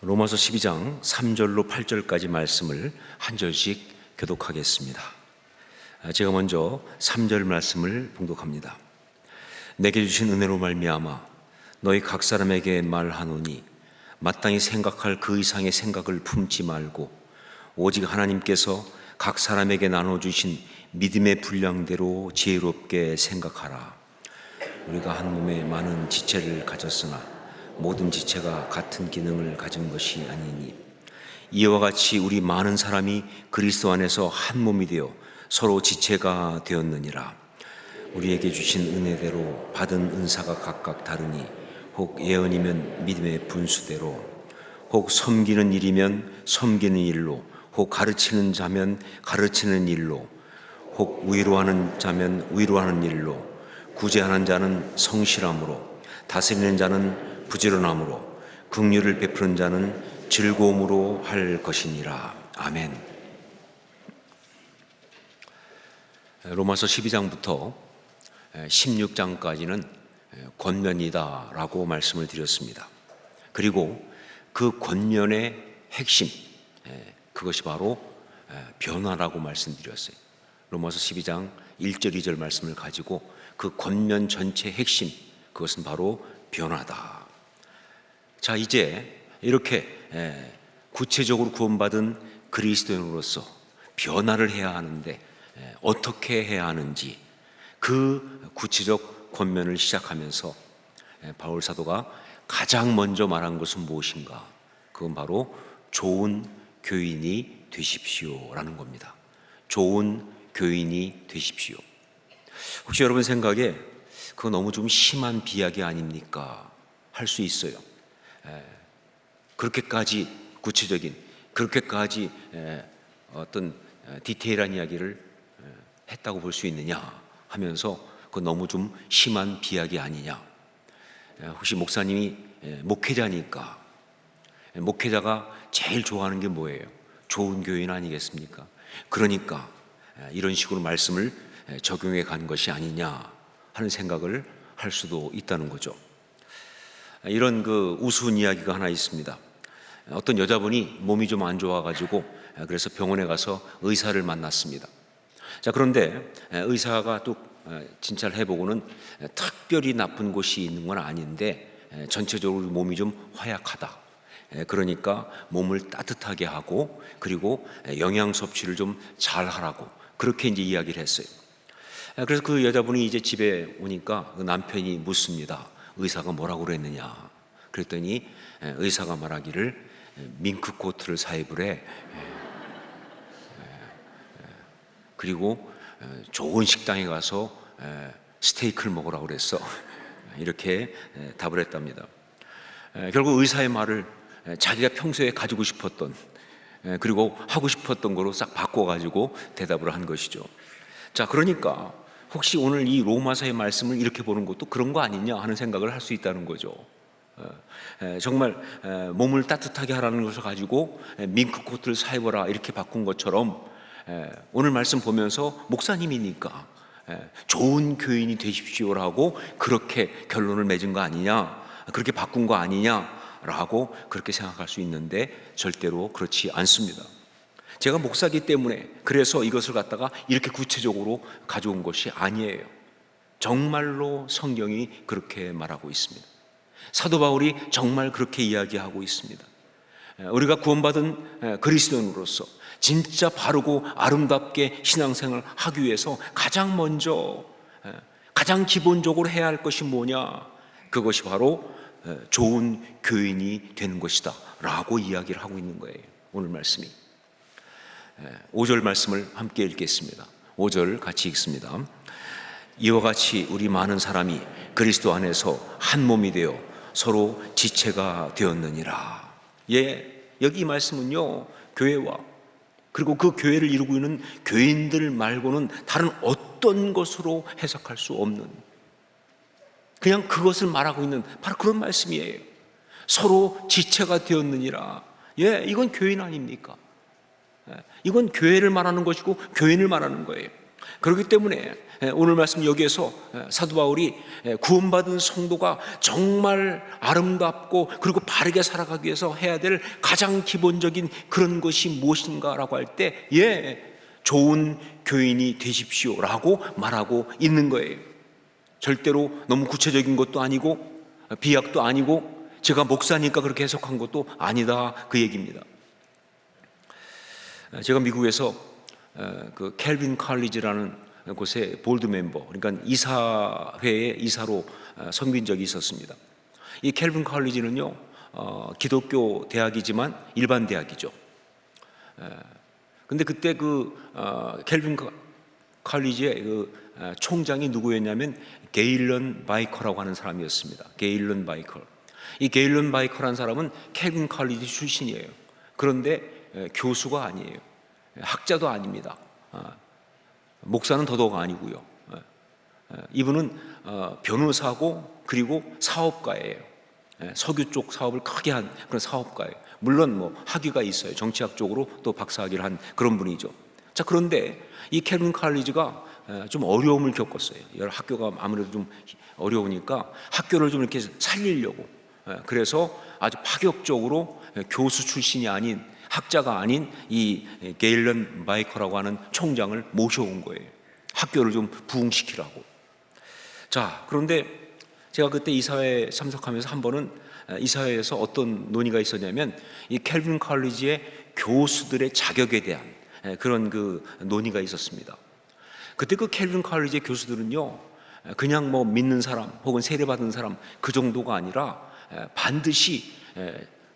로마서 12장 3절로 8절까지 말씀을 한 절씩 교독하겠습니다. 제가 먼저 3절 말씀을 봉독합니다. 내게 주신 은혜로 말미암아 너희 각 사람에게 말하노니 마땅히 생각할 그 이상의 생각을 품지 말고 오직 하나님께서 각 사람에게 나눠주신 믿음의 분량대로 지혜롭게 생각하라. 우리가 한 몸에 많은 지체를 가졌으나 모든 지체가 같은 기능을 가진 것이 아니니 이와 같이 우리 많은 사람이 그리스도 안에서 한 몸이 되어 서로 지체가 되었느니라. 우리에게 주신 은혜대로 받은 은사가 각각 다르니 혹 예언이면 믿음의 분수대로, 혹 섬기는 일이면 섬기는 일로, 혹 가르치는 자면 가르치는 일로, 혹 위로하는 자면 위로하는 일로, 구제하는 자는 성실함으로, 다스리는 자는 부지런함으로, 긍휼을 베푸는 자는 즐거움으로 할 것이니라. 아멘. 로마서 12장부터 16장까지는 권면이다라고 말씀을 드렸습니다. 그리고 그 권면의 핵심, 그것이 바로 변화라고 말씀드렸어요. 로마서 12장 1절 2절 말씀을 가지고 그 권면 전체의 핵심, 그것은 바로 변화다. 자, 이제 이렇게 구체적으로 구원받은 그리스도인으로서 변화를 해야 하는데 어떻게 해야 하는지, 그 구체적 권면을 시작하면서 바울 사도가 가장 먼저 말한 것은 무엇인가? 그건 바로 좋은 교인이 되십시오라는 겁니다. 좋은 교인이 되십시오. 혹시 여러분 생각에 그거 너무 좀 심한 비약이 아닙니까? 할 수 있어요. 그렇게까지 구체적인, 그렇게까지 어떤 디테일한 이야기를 했다고 볼 수 있느냐 하면서 그거 너무 좀 심한 비약이 아니냐. 혹시 목사님이 목회자니까, 목회자가 제일 좋아하는 게 뭐예요? 좋은 교인 아니겠습니까? 그러니까 이런 식으로 말씀을 적용해 간 것이 아니냐 하는 생각을 할 수도 있다는 거죠. 이런 그 우스운 이야기가 하나 있습니다. 어떤 여자분이 몸이 좀 안 좋아가지고 그래서 병원에 가서 의사를 만났습니다. 자, 그런데 의사가 또 진찰을 해보고는 특별히 나쁜 곳이 있는 건 아닌데 전체적으로 몸이 좀 허약하다. 그러니까 몸을 따뜻하게 하고 그리고 영양 섭취를 좀 잘 하라고 그렇게 이제 이야기를 했어요. 그래서 그 여자분이 이제 집에 오니까 그 남편이 묻습니다. 의사가 뭐라고 그랬느냐? 그랬더니 의사가 말하기를 밍크 코트를 사입을 해. 그리고 좋은 식당에 가서 스테이크를 먹으라고 그랬어. 이렇게 답을 했답니다. 결국 의사의 말을 자기가 평소에 가지고 싶었던 그리고 하고 싶었던 거로 싹 바꿔가지고 대답을 한 것이죠. 자, 그러니까 혹시 오늘 이 로마서의 말씀을 이렇게 보는 것도 그런 거 아니냐 하는 생각을 할 수 있다는 거죠. 정말 몸을 따뜻하게 하라는 것을 가지고 밍크 코트를 사입어라 이렇게 바꾼 것처럼 오늘 말씀 보면서 목사님이니까 좋은 교인이 되십시오라고 그렇게 결론을 맺은 거 아니냐, 그렇게 바꾼 거 아니냐라고 그렇게 생각할 수 있는데 절대로 그렇지 않습니다. 제가 목사기 때문에 그래서 이것을 갖다가 이렇게 구체적으로 가져온 것이 아니에요. 정말로 성경이 그렇게 말하고 있습니다. 사도 바울이 정말 그렇게 이야기하고 있습니다. 우리가 구원받은 그리스도인으로서 진짜 바르고 아름답게 신앙생활을 하기 위해서 가장 먼저 가장 기본적으로 해야 할 것이 뭐냐? 그것이 바로 좋은 교인이 되는 것이다 라고 이야기를 하고 있는 거예요. 오늘 말씀이 5절 말씀을 함께 읽겠습니다. 5절 같이 읽습니다. 이와 같이 우리 많은 사람이 그리스도 안에서 한 몸이 되어 서로 지체가 되었느니라. 여기 이 말씀은요, 교회와 그리고 그 교회를 이루고 있는 교인들 말고는 다른 어떤 것으로 해석할 수 없는, 그냥 그것을 말하고 있는 바로 그런 말씀이에요. 서로 지체가 되었느니라. 이건 교인 아닙니까? 이건 교회를 말하는 것이고 교인을 말하는 거예요. 그렇기 때문에 오늘 말씀 여기에서 사도 바울이 구원받은 성도가 정말 아름답고 그리고 바르게 살아가기 위해서 해야 될 가장 기본적인 그런 것이 무엇인가라고 할 때, 좋은 교인이 되십시오라고 말하고 있는 거예요. 절대로 너무 구체적인 것도 아니고 비약도 아니고 제가 목사니까 그렇게 해석한 것도 아니다, 그 얘기입니다. 제가 미국에서 그 켈빈 칼리지라는 곳에 보드 멤버, 그러니까 이사회의 이사로 섬긴 적이 있었습니다. 이 켈빈 칼리지는요, 기독교 대학이지만 일반 대학이죠. 근데 그때 그 켈빈 칼리지의 그 총장이 누구였냐면 게일런 바이커라고 하는 사람이었습니다. 게일런 바이커. 이 게일런 바이커라는 사람은 켈빈 칼리지 출신이에요. 그런데 교수가 아니에요. 학자도 아닙니다. 목사는 더더욱 아니고요. 이분은 변호사고 그리고 사업가예요. 석유 쪽 사업을 크게 한 그런 사업가예요. 물론 뭐 학위가 있어요. 정치학 쪽으로 또 박사학위를 한 그런 분이죠. 자, 그런데 이 켈빈 칼리지가 좀 어려움을 겪었어요. 학교가 아무래도 좀 어려우니까 학교를 좀 이렇게 살리려고, 그래서 아주 파격적으로 교수 출신이 아닌, 학자가 아닌 이 게일런 바이커라고 하는 총장을 모셔온 거예요. 학교를 좀 부흥시키라고. 자, 그런데 제가 그때 이사회에 참석하면서 한 번은 이사회에서 어떤 논의가 있었냐면 이 켈빈 칼리지의 교수들의 자격에 대한 그런 그 논의가 있었습니다. 그때 그 켈빈 칼리지의 교수들은요, 그냥 뭐 믿는 사람 혹은 세례받은 사람 그 정도가 아니라 반드시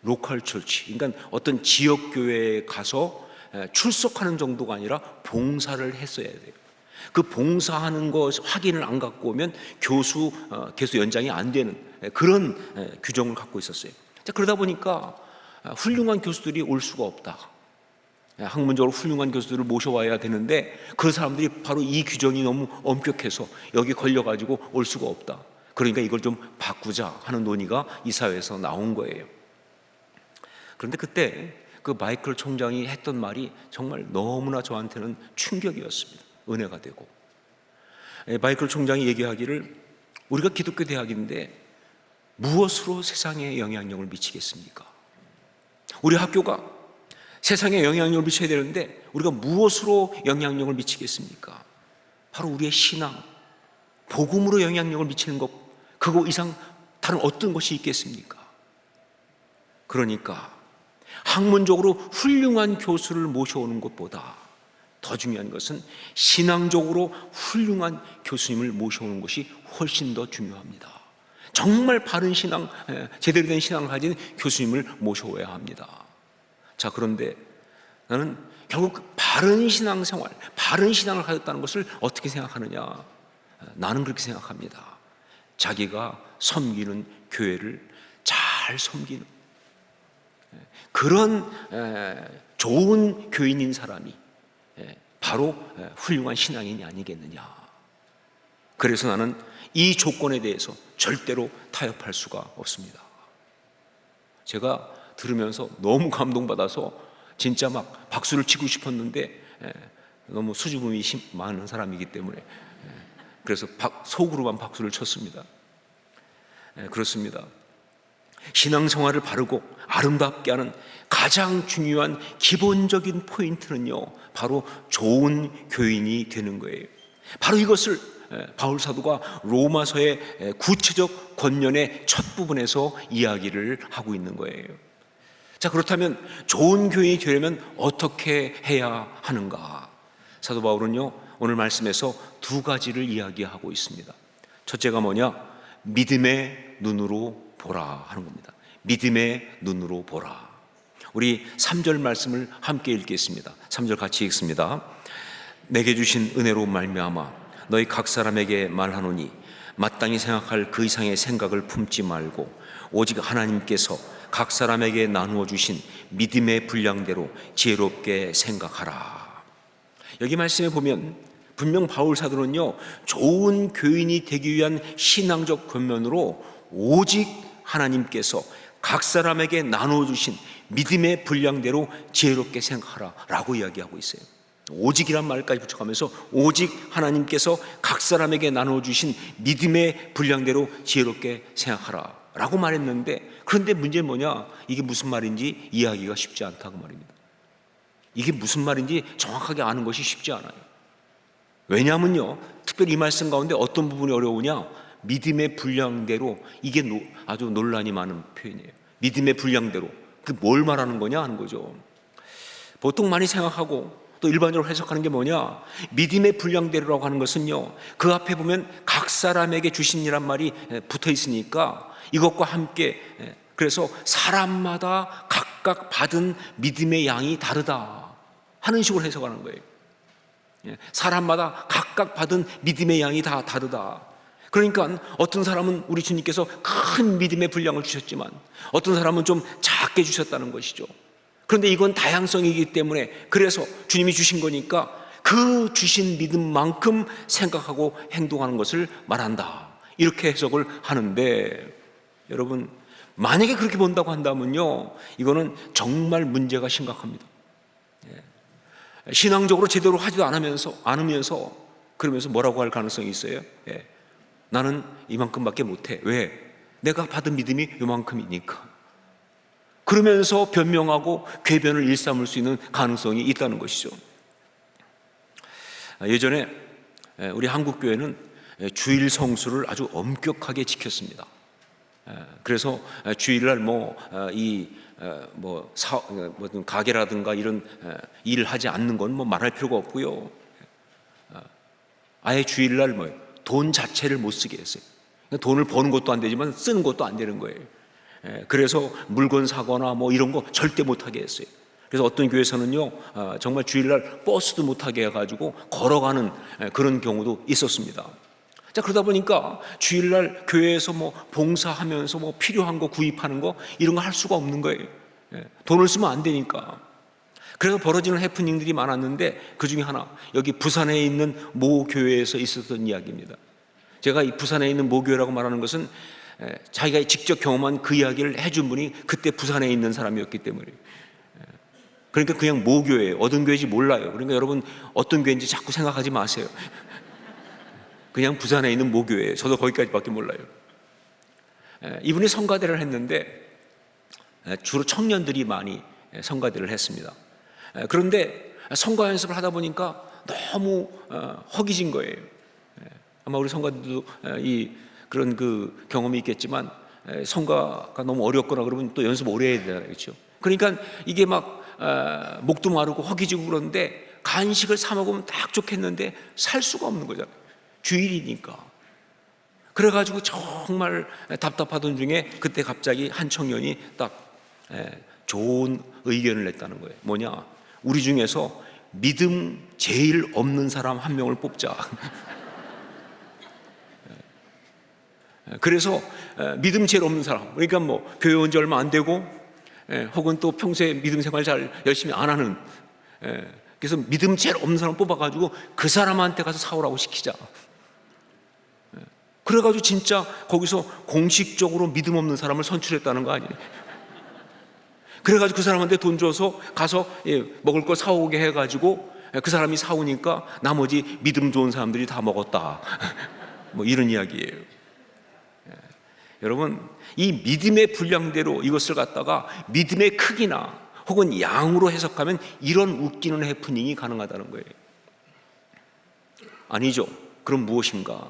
로컬 처치, 그러니까 어떤 지역 교회에 가서 출석하는 정도가 아니라 봉사를 했어야 돼요. 그 봉사하는 것 확인을 안 갖고 오면 교수 연장이 안 되는 그런 규정을 갖고 있었어요. 자, 그러다 보니까 훌륭한 교수들이 올 수가 없다. 학문적으로 훌륭한 교수들을 모셔와야 되는데 그 사람들이 바로 이 규정이 너무 엄격해서 여기 걸려가지고 올 수가 없다. 그러니까 이걸 좀 바꾸자 하는 논의가 이사회에서 나온 거예요. 그런데 그때 그 마이클 총장이 했던 말이 정말 너무나 저한테는 충격이었습니다. 은혜가 되고. 마이클 총장이 얘기하기를, 우리가 기독교 대학인데 무엇으로 세상에 영향력을 미치겠습니까? 우리 학교가 세상에 영향력을 미쳐야 되는데 우리가 무엇으로 영향력을 미치겠습니까? 바로 우리의 신앙, 복음으로 영향력을 미치는 것, 그거 이상 다른 어떤 것이 있겠습니까? 그러니까 학문적으로 훌륭한 교수를 모셔오는 것보다 더 중요한 것은 신앙적으로 훌륭한 교수님을 모셔오는 것이 훨씬 더 중요합니다. 정말 바른 신앙, 제대로 된 신앙을 가진 교수님을 모셔오야 합니다. 자, 그런데 나는 결국 바른 신앙생활, 바른 신앙을 가졌다는 것을 어떻게 생각하느냐? 나는 그렇게 생각합니다. 자기가 섬기는 교회를 잘 섬기는 그런 좋은 교인인 사람이 바로 훌륭한 신앙인이 아니겠느냐. 그래서 나는 이 조건에 대해서 절대로 타협할 수가 없습니다. 제가 들으면서 너무 감동받아서 진짜 막 박수를 치고 싶었는데 너무 수줍음이 많은 사람이기 때문에 그래서 속으로만 박수를 쳤습니다. 그렇습니다. 신앙생활을 바르고 아름답게 하는 가장 중요한 기본적인 포인트는요, 바로 좋은 교인이 되는 거예요. 바로 이것을 바울 사도가 로마서의 구체적 권면의 첫 부분에서 이야기를 하고 있는 거예요. 자, 그렇다면 좋은 교인이 되려면 어떻게 해야 하는가? 사도 바울은요, 오늘 말씀에서 두 가지를 이야기하고 있습니다. 첫째가 뭐냐? 믿음의 눈으로 보라 하는 겁니다. 믿음의 눈으로 보라. 우리 3절 말씀을 함께 읽겠습니다. 3절 같이 읽습니다. 내게 주신 은혜로 말미암아 너희 각 사람에게 말하노니 마땅히 생각할 그 이상의 생각을 품지 말고 오직 하나님께서 각 사람에게 나누어 주신 믿음의 분량대로 지혜롭게 생각하라. 여기 말씀에 보면 분명 바울 사도는요, 좋은 교인이 되기 위한 신앙적 권면으로 오직 하나님께서 각 사람에게 나누어 주신 믿음의 분량대로 지혜롭게 생각하라 라고 이야기하고 있어요. 오직이란 말까지 붙여가면서 오직 하나님께서 각 사람에게 나눠주신 믿음의 분량대로 지혜롭게 생각하라 라고 말했는데, 그런데 문제는 뭐냐? 이게 무슨 말인지 이해하기가 쉽지 않다고 말입니다. 이게 무슨 말인지 정확하게 아는 것이 쉽지 않아요. 왜냐하면요, 특별히 이 말씀 가운데 어떤 부분이 어려우냐? 믿음의 분량대로, 이게 아주 논란이 많은 표현이에요. 믿음의 분량대로, 그 뭘 말하는 거냐 하는 거죠. 보통 많이 생각하고 또 일반적으로 해석하는 게 뭐냐? 믿음의 분량대로라고 하는 것은요, 그 앞에 보면 각 사람에게 주신이란 말이 붙어 있으니까 이것과 함께, 그래서 사람마다 각각 받은 믿음의 양이 다르다 하는 식으로 해석하는 거예요. 사람마다 각각 받은 믿음의 양이 다 다르다. 그러니까 어떤 사람은 우리 주님께서 큰 믿음의 분량을 주셨지만 어떤 사람은 좀 작게 주셨다는 것이죠. 그런데 이건 다양성이기 때문에, 그래서 주님이 주신 거니까 그 주신 믿음만큼 생각하고 행동하는 것을 말한다, 이렇게 해석을 하는데, 여러분, 만약에 그렇게 본다고 한다면요, 이거는 정말 문제가 심각합니다. 신앙적으로 제대로 하지도 않으면서 그러면서 뭐라고 할 가능성이 있어요? 나는 이만큼밖에 못해. 왜? 내가 받은 믿음이 이만큼이니까. 그러면서 변명하고 궤변을 일삼을 수 있는 가능성이 있다는 것이죠. 예전에 우리 한국교회는 주일 성수를 아주 엄격하게 지켰습니다. 그래서 주일날 가게라든가 이런 일을 하지 않는 건 말할 필요가 없고요. 아예 주일날 돈 자체를 못 쓰게 했어요. 돈을 버는 것도 안 되지만 쓰는 것도 안 되는 거예요. 그래서 물건 사거나 이런 거 절대 못 하게 했어요. 그래서 어떤 교회에서는요, 정말 주일날 버스도 못 하게 해가지고 걸어가는 그런 경우도 있었습니다. 자, 그러다 보니까 주일날 교회에서 봉사하면서 필요한 거 구입하는 거 이런 거 할 수가 없는 거예요. 돈을 쓰면 안 되니까. 그래서 벌어지는 해프닝들이 많았는데, 그 중에 하나, 여기 부산에 있는 모 교회에서 있었던 이야기입니다. 제가 이 부산에 있는 모 교회라고 말하는 것은 자기가 직접 경험한 그 이야기를 해준 분이 그때 부산에 있는 사람이었기 때문에, 그러니까 그냥 모 교회, 어떤 교회인지 몰라요. 그러니까 여러분, 어떤 교회인지 자꾸 생각하지 마세요. 그냥 부산에 있는 모 교회, 저도 거기까지밖에 몰라요. 이분이 성가대를 했는데 주로 청년들이 많이 성가대를 했습니다. 그런데 성가 연습을 하다 보니까 너무 허기진 거예요. 아마 우리 성가들도 그런 그 경험이 있겠지만, 성가가 너무 어렵거나 그러면 또 연습 오래 해야 되잖아요, 그렇죠? 그러니까 이게 목도 마르고 허기지고 그러는데 간식을 사 먹으면 딱 좋겠는데 살 수가 없는 거잖아요. 주일이니까. 그래가지고 정말 답답하던 중에 그때 갑자기 한 청년이 딱 좋은 의견을 냈다는 거예요. 뭐냐? 우리 중에서 믿음 제일 없는 사람 한 명을 뽑자. 그래서 믿음 제일 없는 사람, 그러니까 교회 온 지 얼마 안 되고 혹은 또 평소에 믿음 생활 잘 열심히 안 하는, 그래서 믿음 제일 없는 사람 뽑아가지고 그 사람한테 가서 사오라고 시키자. 그래가지고 진짜 거기서 공식적으로 믿음 없는 사람을 선출했다는 거 아니에요? 그래가지고 그 사람한테 돈 줘서 가서 먹을 거 사오게 해가지고 그 사람이 사오니까 나머지 믿음 좋은 사람들이 다 먹었다. 이런 이야기예요. 여러분, 이 믿음의 분량대로 이것을 갖다가 믿음의 크기나 혹은 양으로 해석하면 이런 웃기는 해프닝이 가능하다는 거예요. 아니죠. 그럼 무엇인가?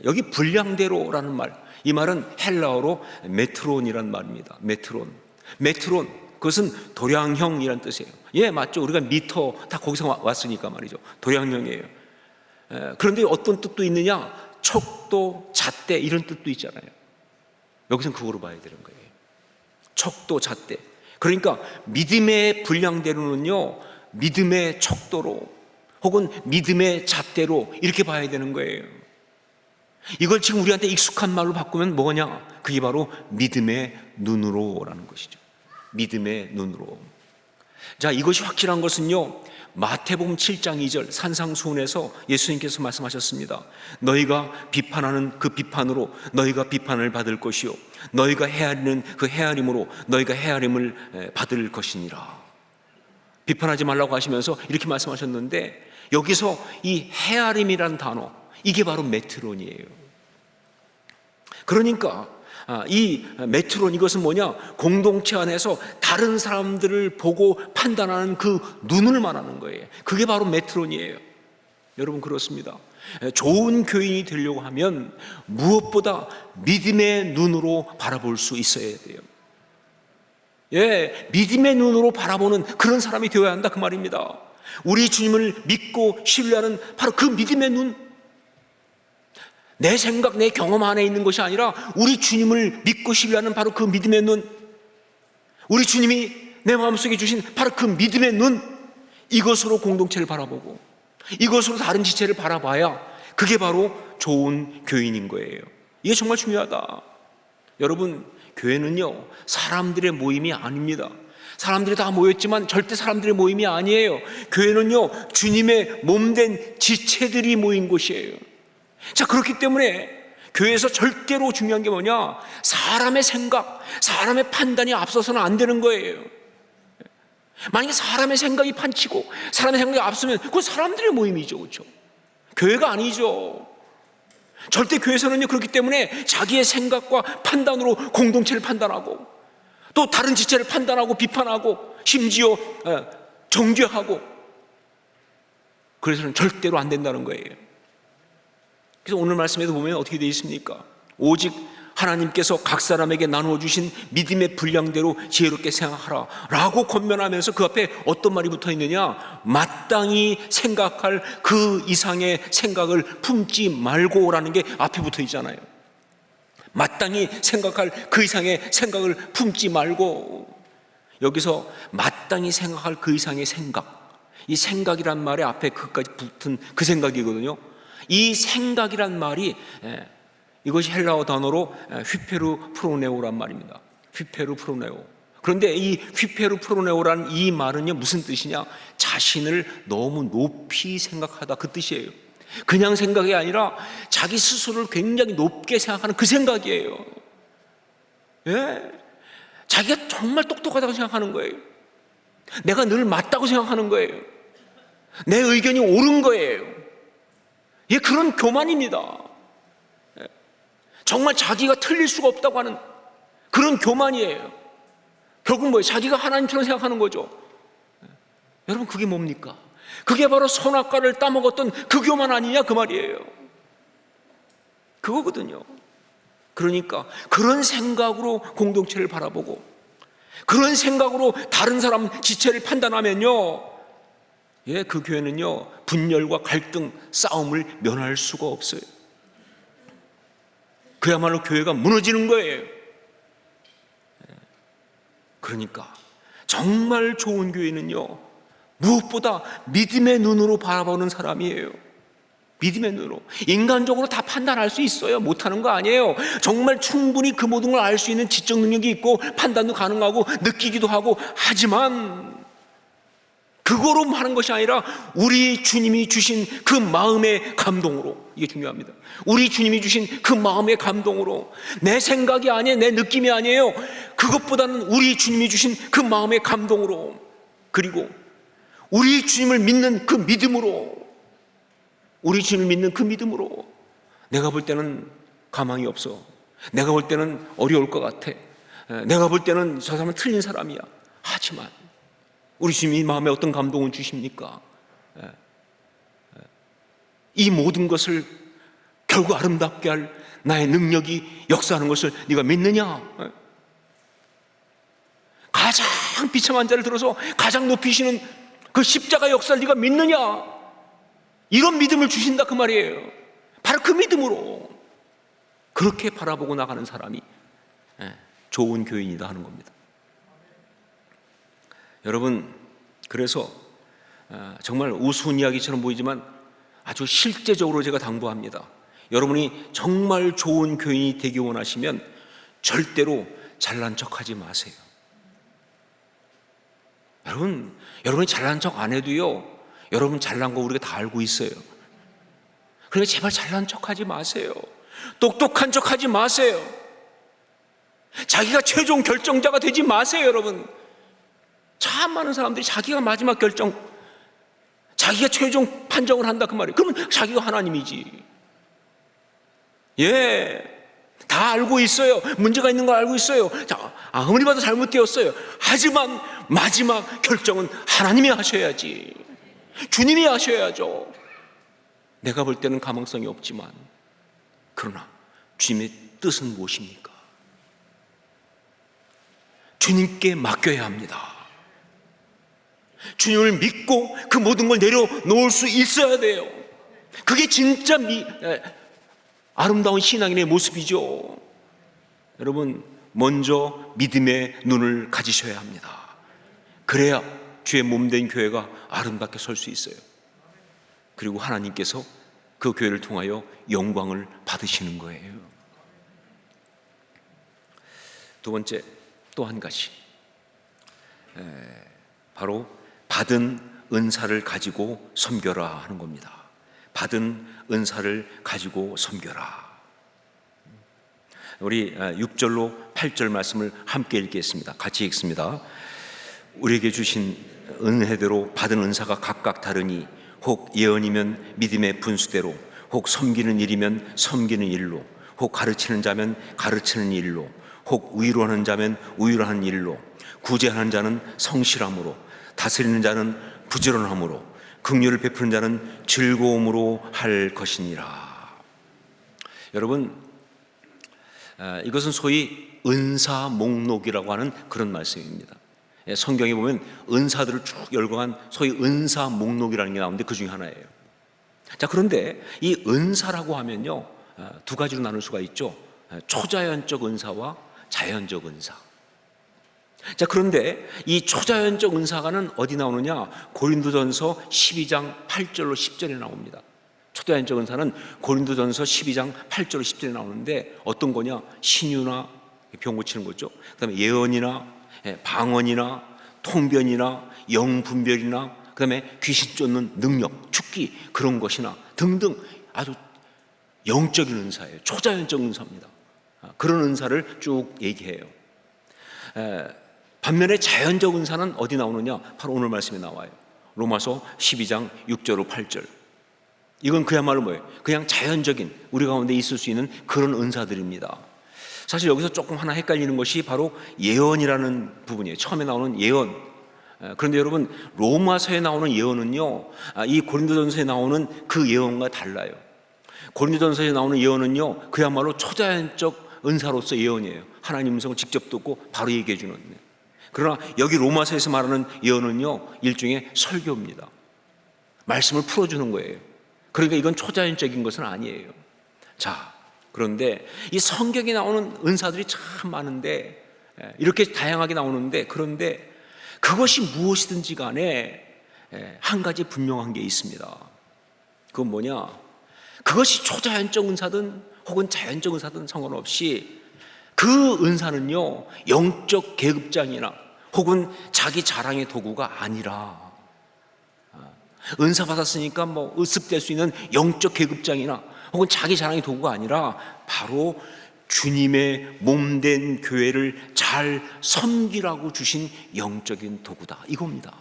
여기 분량대로라는 말, 이 말은 헬라어로 메트론이란 말입니다. 메트론, 그것은 도량형이란 뜻이에요. 맞죠. 우리가 미터 다 거기서 왔으니까 말이죠. 도량형이에요. 그런데 어떤 뜻도 있느냐? 척도, 잣대 이런 뜻도 있잖아요. 여기서는 그거로 봐야 되는 거예요. 척도, 잣대. 그러니까 믿음의 분량대로는요, 믿음의 척도로 혹은 믿음의 잣대로 이렇게 봐야 되는 거예요. 이걸 지금 우리한테 익숙한 말로 바꾸면 뭐냐? 그게 바로 믿음의 눈으로라는 것이죠. 믿음의 눈으로. 자, 이것이 확실한 것은요, 마태복음 7장 2절 산상수훈에서 예수님께서 말씀하셨습니다. 너희가 비판하는 그 비판으로 너희가 비판을 받을 것이요, 너희가 헤아리는 그 헤아림으로 너희가 헤아림을 받을 것이니라. 비판하지 말라고 하시면서 이렇게 말씀하셨는데, 여기서 이 헤아림이라는 단어, 이게 바로 메트론이에요. 그러니까 이 메트론, 이것은 뭐냐? 공동체 안에서 다른 사람들을 보고 판단하는 그 눈을 말하는 거예요. 그게 바로 메트론이에요. 여러분, 그렇습니다. 좋은 교인이 되려고 하면 무엇보다 믿음의 눈으로 바라볼 수 있어야 돼요. 믿음의 눈으로 바라보는 그런 사람이 되어야 한다, 그 말입니다. 우리 주님을 믿고 신뢰하는 바로 그 믿음의 눈, 내 생각, 내 경험 안에 있는 것이 아니라 우리 주님을 믿고 신뢰하는 바로 그 믿음의 눈, 우리 주님이 내 마음속에 주신 바로 그 믿음의 눈, 이것으로 공동체를 바라보고 이것으로 다른 지체를 바라봐야 그게 바로 좋은 교인인 거예요. 이게 정말 중요하다. 여러분, 교회는요, 사람들의 모임이 아닙니다. 사람들이 다 모였지만 절대 사람들의 모임이 아니에요. 교회는요, 주님의 몸된 지체들이 모인 곳이에요. 자, 그렇기 때문에 교회에서 절대로 중요한 게 뭐냐? 사람의 생각, 사람의 판단이 앞서서는 안 되는 거예요. 만약에 사람의 생각이 판치고 사람의 생각이 앞서면 그건 사람들의 모임이죠, 그렇죠? 교회가 아니죠. 절대 교회에서는요, 그렇기 때문에 자기의 생각과 판단으로 공동체를 판단하고 또 다른 지체를 판단하고 비판하고 심지어 정죄하고, 그래서는 절대로 안 된다는 거예요. 그래서 오늘 말씀에도 보면 어떻게 되어 있습니까? 오직 하나님께서 각 사람에게 나누어 주신 믿음의 분량대로 지혜롭게 생각하라 라고 권면하면서 그 앞에 어떤 말이 붙어 있느냐? 마땅히 생각할 그 이상의 생각을 품지 말고라는 게 앞에 붙어 있잖아요. 마땅히 생각할 그 이상의 생각을 품지 말고. 여기서 마땅히 생각할 그 이상의 생각, 이 생각이란 말에 앞에 그까지 붙은 그 생각이거든요. 이 생각이란 말이 이것이 헬라어 단어로 휘페루 프로네오란 말입니다. 휘페루 프로네오. 그런데 이 휘페루 프로네오라는 이 말은요, 무슨 뜻이냐? 자신을 너무 높이 생각하다, 그 뜻이에요. 그냥 생각이 아니라 자기 스스로를 굉장히 높게 생각하는 그 생각이에요. 자기가 정말 똑똑하다고 생각하는 거예요. 내가 늘 맞다고 생각하는 거예요. 내 의견이 옳은 거예요. 이게 그런 교만입니다. 정말 자기가 틀릴 수가 없다고 하는 그런 교만이에요. 결국 뭐예요? 자기가 하나님처럼 생각하는 거죠. 여러분, 그게 뭡니까? 그게 바로 선악과를 따먹었던 그 교만 아니냐, 그 말이에요. 그거거든요. 그러니까 그런 생각으로 공동체를 바라보고 그런 생각으로 다른 사람 지체를 판단하면요, 그 교회는요, 분열과 갈등, 싸움을 면할 수가 없어요. 그야말로 교회가 무너지는 거예요. 그러니까 정말 좋은 교회는요, 무엇보다 믿음의 눈으로 바라보는 사람이에요. 믿음의 눈으로. 인간적으로 다 판단할 수 있어요. 못하는 거 아니에요. 정말 충분히 그 모든 걸 알 수 있는 지적 능력이 있고 판단도 가능하고 느끼기도 하고, 하지만 그거로 하는 것이 아니라 우리 주님이 주신 그 마음의 감동으로, 이게 중요합니다. 우리 주님이 주신 그 마음의 감동으로, 내 생각이 아니에요, 내 느낌이 아니에요. 그것보다는 우리 주님이 주신 그 마음의 감동으로, 그리고 우리 주님을 믿는 그 믿음으로, 우리 주님을 믿는 그 믿음으로, 내가 볼 때는 가망이 없어, 내가 볼 때는 어려울 것 같아, 내가 볼 때는 저 사람은 틀린 사람이야. 하지만 우리 주님이 마음에 어떤 감동을 주십니까? 이 모든 것을 결국 아름답게 할 나의 능력이 역사하는 것을 네가 믿느냐? 가장 비참한 자를 들어서 가장 높이시는 그 십자가 역사를 네가 믿느냐? 이런 믿음을 주신다, 그 말이에요. 바로 그 믿음으로 그렇게 바라보고 나가는 사람이 좋은 교인이다 하는 겁니다. 여러분, 그래서 정말 우스운 이야기처럼 보이지만 아주 실제적으로 제가 당부합니다. 여러분이 정말 좋은 교인이 되기 원하시면 절대로 잘난 척하지 마세요. 여러분이 잘난 척 안 해도요, 여러분 잘난 거 우리가 다 알고 있어요. 그러니까 제발 잘난 척하지 마세요. 똑똑한 척하지 마세요. 자기가 최종 결정자가 되지 마세요, 여러분. 참 많은 사람들이 자기가 마지막 결정, 자기가 최종 판정을 한다 그 말이에요. 그러면 자기가 하나님이지. 다 알고 있어요. 문제가 있는 걸 알고 있어요. 아무리 봐도 잘못되었어요. 하지만 마지막 결정은 하나님이 하셔야지. 주님이 하셔야죠. 내가 볼 때는 가망성이 없지만, 그러나 주님의 뜻은 무엇입니까? 주님께 맡겨야 합니다. 주님을 믿고 그 모든 걸 내려놓을 수 있어야 돼요. 그게 진짜 아름다운 신앙인의 모습이죠. 여러분, 먼저 믿음의 눈을 가지셔야 합니다. 그래야 주의 몸된 교회가 아름답게 설 수 있어요. 그리고 하나님께서 그 교회를 통하여 영광을 받으시는 거예요. 두 번째, 또 한 가지, 바로 받은 은사를 가지고 섬겨라 하는 겁니다. 받은 은사를 가지고 섬겨라. 우리 6절로 8절 말씀을 함께 읽겠습니다. 같이 읽습니다. 우리에게 주신 은혜대로 받은 은사가 각각 다르니 혹 예언이면 믿음의 분수대로, 혹 섬기는 일이면 섬기는 일로, 혹 가르치는 자면 가르치는 일로, 혹 위로하는 자면 위로하는 일로, 구제하는 자는 성실함으로, 다스리는 자는 부지런함으로, 긍휼을 베푸는 자는 즐거움으로 할 것이니라. 여러분, 이것은 소위 은사 목록이라고 하는 그런 말씀입니다. 성경에 보면 은사들을 쭉 열거한 소위 은사 목록이라는 게 나오는데 그 중에 하나예요. 자, 그런데 이 은사라고 하면요, 두 가지로 나눌 수가 있죠. 초자연적 은사와 자연적 은사. 자, 그런데 이 초자연적 은사가는 어디 나오느냐? 고린도전서 12장 8절로 10절에 나옵니다. 초자연적 은사는 고린도전서 12장 8절로 10절에 나오는데 어떤 거냐? 신유나 병 고치는 거죠. 그다음에 예언이나 방언이나 통변이나 영분별이나 그다음에 귀신 쫓는 능력, 축기 그런 것이나 등등 아주 영적인 은사예요. 초자연적 은사입니다. 그런 은사를 쭉 얘기해요. 반면에 자연적 은사는 어디 나오느냐? 바로 오늘 말씀에 나와요. 로마서 12장 6절로 8절. 이건 그야말로 뭐예요? 그냥 자연적인 우리 가운데 있을 수 있는 그런 은사들입니다. 사실 여기서 조금 하나 헷갈리는 것이 바로 예언이라는 부분이에요. 처음에 나오는 예언. 그런데 여러분, 로마서에 나오는 예언은요, 이 고린도전서에 나오는 그 예언과 달라요. 고린도전서에 나오는 예언은요, 그야말로 초자연적 은사로서 예언이에요. 하나님 음성을 직접 듣고 바로 얘기해 주는. 그러나 여기 로마서에서 말하는 예언은요, 일종의 설교입니다. 말씀을 풀어주는 거예요. 그러니까 이건 초자연적인 것은 아니에요. 자, 그런데 이 성경에 나오는 은사들이 참 많은데, 이렇게 다양하게 나오는데, 그런데 그것이 무엇이든지 간에 한 가지 분명한 게 있습니다. 그건 뭐냐? 그것이 초자연적 은사든 혹은 자연적 은사든 상관없이 그 은사는요, 영적 계급장이나 혹은 자기 자랑의 도구가 아니라, 은사 받았으니까 뭐 의습될 수 있는 영적 계급장이나 혹은 자기 자랑의 도구가 아니라 바로 주님의 몸된 교회를 잘 섬기라고 주신 영적인 도구다, 이겁니다.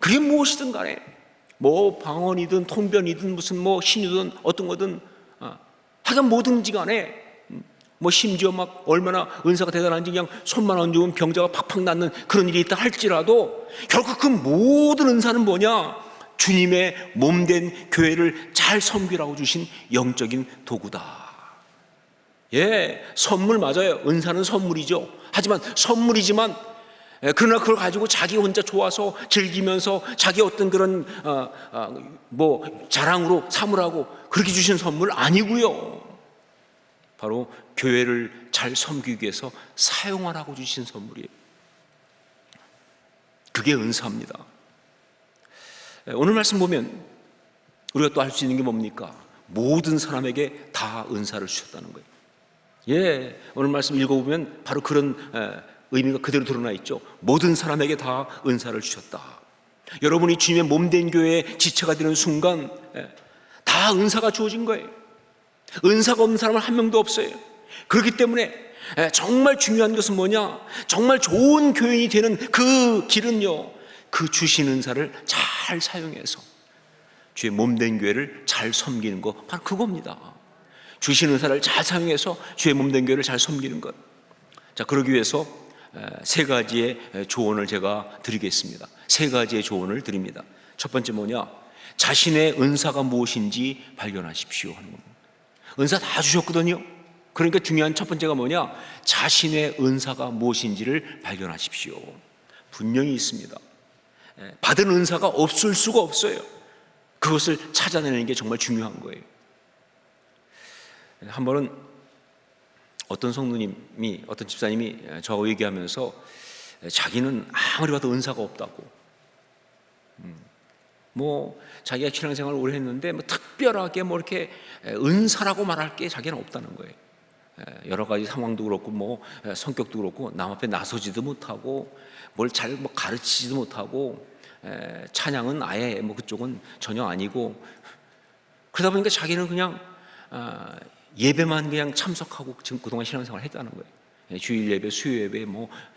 그게 무엇이든 간에 뭐 방언이든 통변이든 무슨 뭐 신유든 어떤 거든 하여간 뭐든지 간에 뭐 심지어 막 얼마나 은사가 대단한지 그냥 손만 얹으면 병자가 팍팍 낫는 그런 일이 있다 할지라도 결국 그 모든 은사는 뭐냐? 주님의 몸된 교회를 잘 섬기라고 주신 영적인 도구다. 선물 맞아요. 은사는 선물이죠. 하지만 선물이지만 그러나 그걸 가지고 자기 혼자 좋아서 즐기면서 자기 어떤 그런 뭐 자랑으로 삼으라고 그렇게 주신 선물 아니고요. 바로 교회를 잘 섬기기 위해서 사용하라고 주신 선물이에요. 그게 은사입니다. 오늘 말씀 보면 우리가 또 할 수 있는 게 뭡니까? 모든 사람에게 다 은사를 주셨다는 거예요. 오늘 말씀 읽어보면 바로 그런 의미가 그대로 드러나 있죠. 모든 사람에게 다 은사를 주셨다. 여러분이 주님의 몸된 교회의 지체가 되는 순간 다 은사가 주어진 거예요. 은사가 없는 사람은 한 명도 없어요. 그렇기 때문에 정말 중요한 것은 뭐냐? 정말 좋은 교인이 되는 그 길은요, 그 주신 은사를 잘 사용해서 주의 몸된 교회를 잘 섬기는 거, 바로 그겁니다. 주신 은사를 잘 사용해서 주의 몸된 교회를 잘 섬기는 것. 자, 그러기 위해서 세 가지의 조언을 제가 드리겠습니다. 세 가지의 조언을 드립니다. 첫 번째 뭐냐? 자신의 은사가 무엇인지 발견하십시오 하는 겁니다. 은사 다 주셨거든요. 그러니까 중요한 첫 번째가 뭐냐? 자신의 은사가 무엇인지를 발견하십시오. 분명히 있습니다. 받은 은사가 없을 수가 없어요. 그것을 찾아내는 게 정말 중요한 거예요. 한 번은 어떤 성도님이, 어떤 집사님이 저하고 얘기하면서 자기는 아무리 봐도 은사가 없다고, 자기가 신앙생활을 오래 했는데 특별하게 이렇게 은사라고 말할 게 자기는 없다는 거예요. 여러 가지 상황도 그렇고 성격도 그렇고 남 앞에 나서지도 못하고 뭘 잘 가르치지도 못하고 찬양은 아예 그쪽은 전혀 아니고, 그러다 보니까 자기는 그냥 예배만 그냥 참석하고 지금 그동안 신앙생활을 했다는 거예요. 주일 예배, 수요 예배,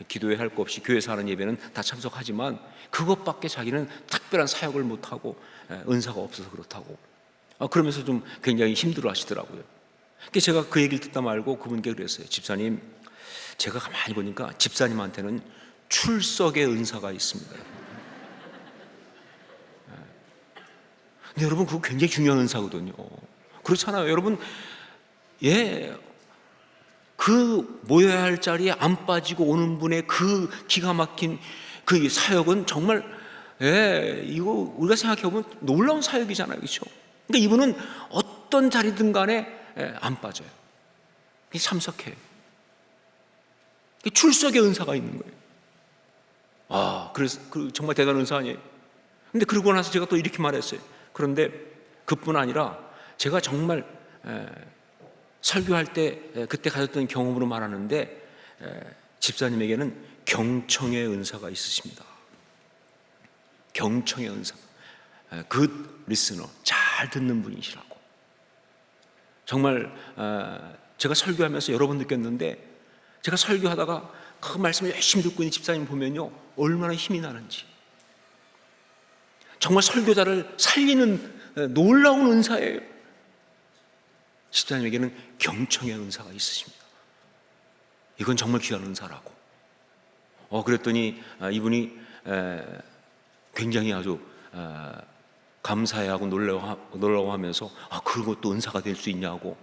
기도회 할 거 없이 교회에서 하는 예배는 다 참석하지만 그것밖에 자기는 특별한 사역을 못하고 은사가 없어서 그렇다고, 그러면서 좀 굉장히 힘들어 하시더라고요. 그래서 제가 그 얘기를 듣다 말고 그분께 그랬어요. 집사님, 제가 가만히 보니까 집사님한테는 출석의 은사가 있습니다. 근데 여러분, 그거 굉장히 중요한 은사거든요. 그렇잖아요, 여러분. 그 모여야 할 자리에 안 빠지고 오는 분의 그 기가 막힌 그 사역은 정말, 이거 우리가 생각해보면 놀라운 사역이잖아요, 그렇죠? 그러니까 이분은 어떤 자리든 간에 안 빠져요. 참석해요. 출석의 은사가 있는 거예요. 그래서 정말 대단한 은사 아니에요? 근데 그러고 나서 제가 또 이렇게 말했어요. 그런데 그뿐 아니라 제가 정말 설교할 때 그때 가졌던 경험으로 말하는데, 집사님에게는 경청의 은사가 있으십니다. 경청의 은사, 굿 리스너, 잘 듣는 분이시라고. 정말 제가 설교하면서 여러 번 느꼈는데, 제가 설교하다가 그 말씀을 열심히 듣고 있는 집사님 보면요, 얼마나 힘이 나는지. 정말 설교자를 살리는 놀라운 은사예요. 집사님에게는 경청의 은사가 있으십니다. 이건 정말 귀한 은사라고. 그랬더니 이분이 굉장히 아주 감사해하고 놀라워하면서 그런 것도 은사가 될 수 있냐고,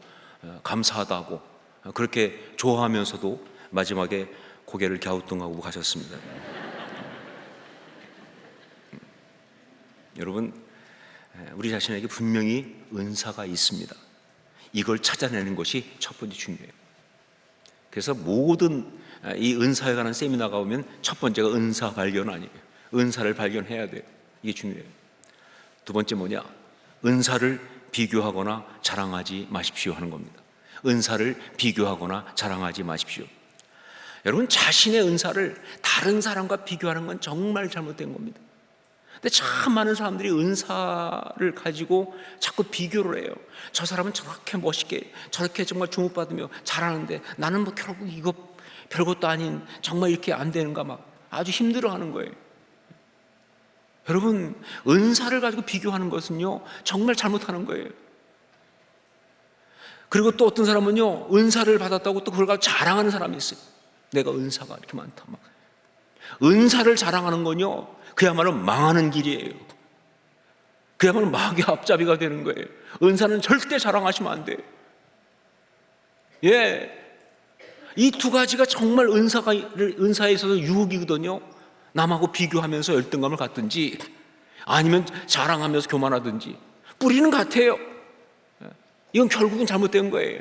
감사하다고 그렇게 좋아하면서도 마지막에 고개를 갸우뚱하고 가셨습니다. 여러분, 우리 자신에게 분명히 은사가 있습니다. 이걸 찾아내는 것이 첫 번째 중요해요. 그래서 모든 이 은사에 관한 세미나가 오면 첫 번째가 은사 발견 아니에요. 은사를 발견해야 돼요. 이게 중요해요. 두 번째 뭐냐? 은사를 비교하거나 자랑하지 마십시오 하는 겁니다. 은사를 비교하거나 자랑하지 마십시오. 여러분, 자신의 은사를 다른 사람과 비교하는 건 정말 잘못된 겁니다. 근데 참 많은 사람들이 은사를 가지고 자꾸 비교를 해요. 저 사람은 저렇게 멋있게, 저렇게 정말 주목받으며 잘하는데 나는 결국 이거 별것도 아닌, 정말 이렇게 안 되는가, 막 아주 힘들어하는 거예요. 여러분, 은사를 가지고 비교하는 것은요, 정말 잘못하는 거예요. 그리고 또 어떤 사람은요, 은사를 받았다고 또 그걸 가지고 자랑하는 사람이 있어요. 내가 은사가 이렇게 많다, 막. 은사를 자랑하는 건요, 그야말로 망하는 길이에요. 그야말로 마귀의 앞잡이가 되는 거예요. 은사는 절대 자랑하시면 안 돼요. 이 두 가지가 정말 은사에 있어서 유혹이거든요. 남하고 비교하면서 열등감을 갖든지, 아니면 자랑하면서 교만하든지. 뿌리는 같아요. 이건 결국은 잘못된 거예요.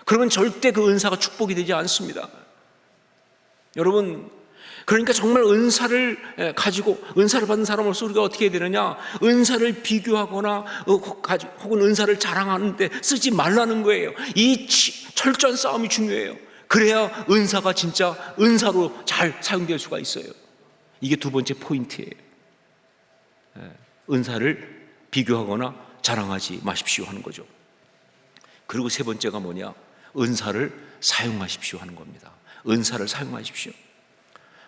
그러면 절대 그 은사가 축복이 되지 않습니다. 여러분, 그러니까 정말 은사를 가지고, 은사를 받은 사람으로서 우리가 어떻게 해야 되느냐? 은사를 비교하거나 혹은 은사를 자랑하는데 쓰지 말라는 거예요. 이 철저한 싸움이 중요해요. 그래야 은사가 진짜 은사로 잘 사용될 수가 있어요. 이게 두 번째 포인트예요. 은사를 비교하거나 자랑하지 마십시오 하는 거죠. 그리고 세 번째가 뭐냐? 은사를 사용하십시오 하는 겁니다. 은사를 사용하십시오.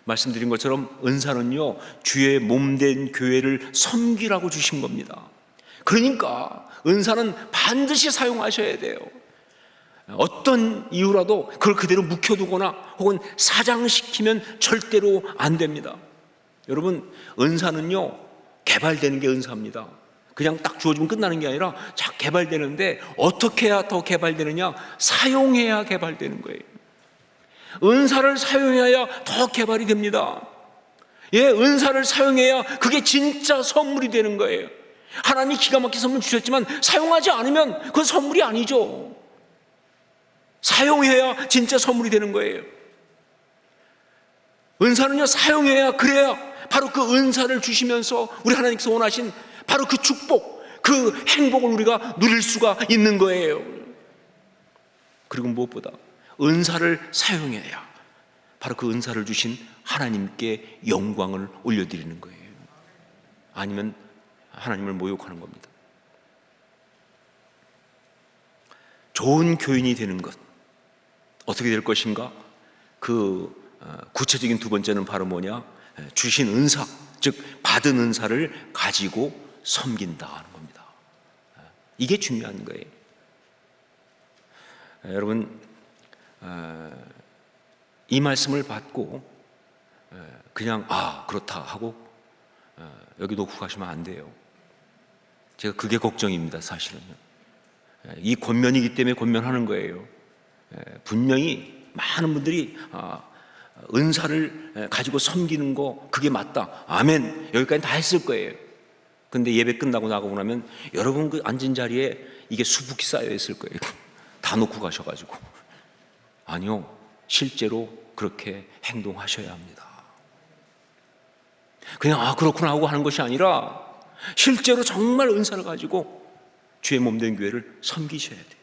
말씀드린 것처럼 은사는요, 주의 몸된 교회를 섬기라고 주신 겁니다. 그러니까 은사는 반드시 사용하셔야 돼요. 어떤 이유라도 그걸 그대로 묵혀두거나 혹은 사장시키면 절대로 안 됩니다. 여러분, 은사는요, 개발되는 게 은사입니다. 그냥 딱 주어지면 끝나는 게 아니라 자 개발되는데, 어떻게 해야 더 개발되느냐? 사용해야 개발되는 거예요. 은사를 사용해야 더 개발이 됩니다. 예, 은사를 사용해야 그게 진짜 선물이 되는 거예요. 하나님이 기가 막힌 선물 주셨지만 사용하지 않으면 그건 선물이 아니죠. 사용해야 진짜 선물이 되는 거예요. 은사는요, 사용해야, 그래야 바로 그 은사를 주시면서 우리 하나님께서 원하신 바로 그 축복, 그 행복을 우리가 누릴 수가 있는 거예요. 그리고 무엇보다 은사를 사용해야 바로 그 은사를 주신 하나님께 영광을 올려드리는 거예요. 아니면 하나님을 모욕하는 겁니다. 좋은 교인이 되는 것, 어떻게 될 것인가? 그 구체적인 두 번째는 바로 뭐냐? 주신 은사, 즉 받은 은사를 가지고 섬긴다 하는 겁니다. 이게 중요한 거예요. 여러분, 이 말씀을 받고 그냥 그렇다 하고 여기 놓고 가시면 안 돼요. 제가 그게 걱정입니다, 사실은요. 이 권면이기 때문에 권면하는 거예요. 분명히 많은 분들이 은사를 가지고 섬기는 거 그게 맞다, 아멘, 여기까지 다 했을 거예요. 근데 예배 끝나고 나가고 나면 여러분 그 앉은 자리에 이게 수북히 쌓여 있을 거예요. 다 놓고 가셔가지고. 아니요, 실제로 그렇게 행동하셔야 합니다. 그냥 그렇구나 하고 하는 것이 아니라 실제로 정말 은사를 가지고 주의 몸된 교회를 섬기셔야 돼요.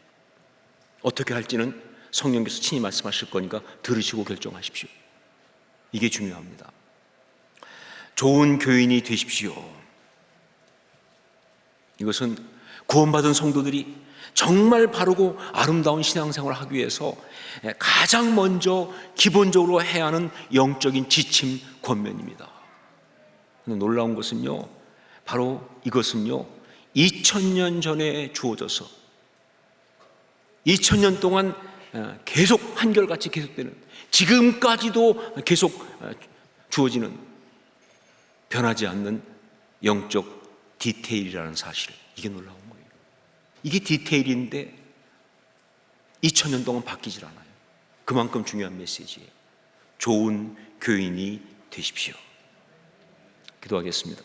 어떻게 할지는 성령께서 친히 말씀하실 거니까 들으시고 결정하십시오. 이게 중요합니다. 좋은 교인이 되십시오. 이것은 구원받은 성도들이 정말 바르고 아름다운 신앙생활을 하기 위해서 가장 먼저 기본적으로 해야 하는 영적인 지침 권면입니다. 놀라운 것은요, 바로 이것은요 2000년 전에 주어져서 2000년 동안 계속 한결같이 계속되는, 지금까지도 계속 주어지는 변하지 않는 영적 디테일이라는 사실, 이게 놀라운 거예요. 이게 디테일인데 2000년 동안 바뀌질 않아요. 그만큼 중요한 메시지예요. 좋은 교인이 되십시오. 기도하겠습니다.